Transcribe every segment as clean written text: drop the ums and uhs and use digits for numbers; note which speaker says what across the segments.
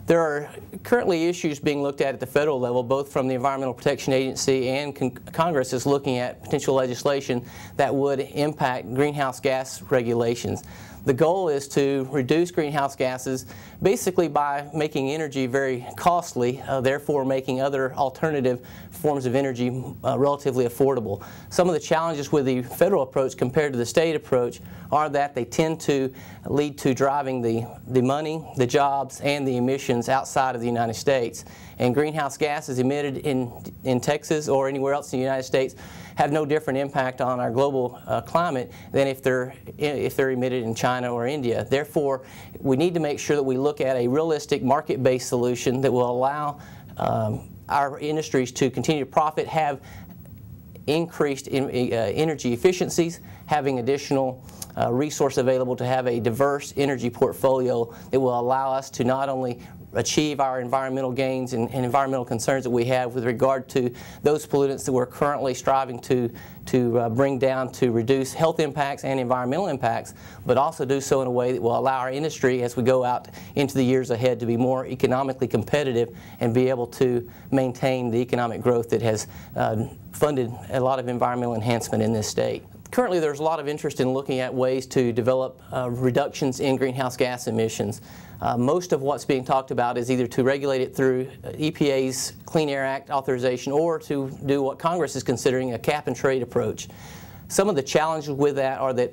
Speaker 1: There are currently issues being looked at the federal level, both from the Environmental Protection Agency and Congress is looking at potential legislation that would impact greenhouse gas regulations. The goal is to reduce greenhouse gases basically by making energy very costly, therefore making other alternative forms of energy relatively affordable. Some of the challenges with the federal approach compared to the state approach are that they tend to lead to driving the money, the jobs, and the emissions outside of the United States. And greenhouse gases emitted in Texas or anywhere else in the United States have no different impact on our global climate than if they're emitted in China or India. Therefore, we need to make sure that we look at a realistic market-based solution that will allow our industries to continue to profit, have increased energy efficiencies, having additional resource available to have a diverse energy portfolio that will allow us to not only achieve our environmental gains and environmental concerns that we have with regard to those pollutants that we're currently striving to bring down to reduce health impacts and environmental impacts, but also do so in a way that will allow our industry as we go out into the years ahead to be more economically competitive and be able to maintain the economic growth that has funded a lot of environmental enhancement in this state. Currently, there's a lot of interest in looking at ways to develop reductions in greenhouse gas emissions. Most of what's being talked about is either to regulate it through EPA's Clean Air Act authorization or to do what Congress is considering a cap-and-trade approach. Some of the challenges with that are that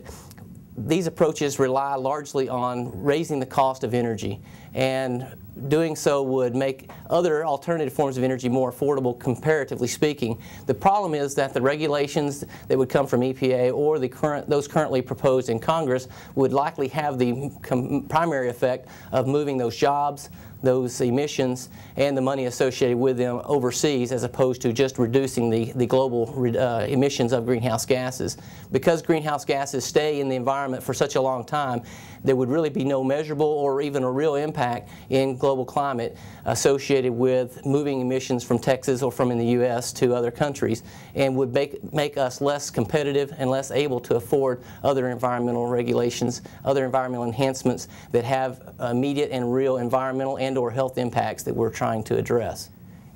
Speaker 1: these approaches rely largely on raising the cost of energy, and doing so would make other alternative forms of energy more affordable, comparatively speaking. The problem is that the regulations that would come from EPA or those currently proposed in Congress would likely have the primary effect of moving those jobs, those emissions, and the money associated with them overseas, as opposed to just reducing the global emissions of greenhouse gases. Because greenhouse gases stay in the environment for such a long time, there would really be no measurable or even a real impact in global climate associated with moving emissions from Texas or from in the U.S. to other countries, and would make us less competitive and less able to afford other environmental regulations, other environmental enhancements that have immediate and real environmental and/or health impacts that we're trying to address.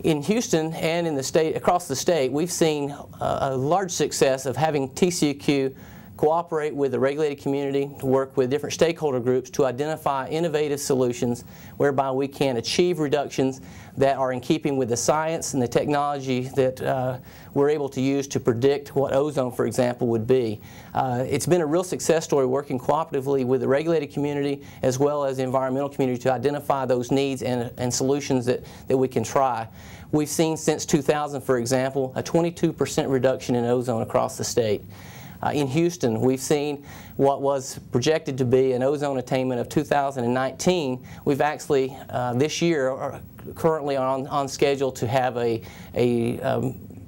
Speaker 1: In Houston and in the state, across the state, we've seen a large success of having TCEQ cooperate with the regulated community, to work with different stakeholder groups to identify innovative solutions whereby we can achieve reductions that are in keeping with the science and the technology that we're able to use to predict what ozone, for example, would be. It's been a real success story working cooperatively with the regulated community as well as the environmental community to identify those needs and solutions that we can try. We've seen since 2000, for example, a 22% reduction in ozone across the state. In Houston, we've seen what was projected to be an ozone attainment of 2019. We've actually, this year, are currently on schedule to have a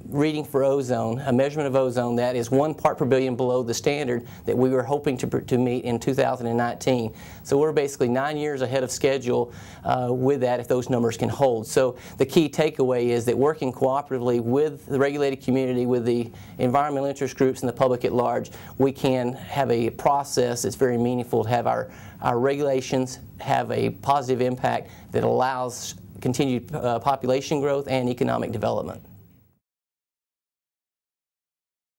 Speaker 1: reading for ozone, a measurement of ozone that is 1 part per billion below the standard that we were hoping to meet in 2019. So we're basically 9 years ahead of schedule with that if those numbers can hold. So the key takeaway is that working cooperatively with the regulated community, with the environmental interest groups and the public at large, we can have a process that's very meaningful to have our regulations have a positive impact that allows continued population growth and economic development.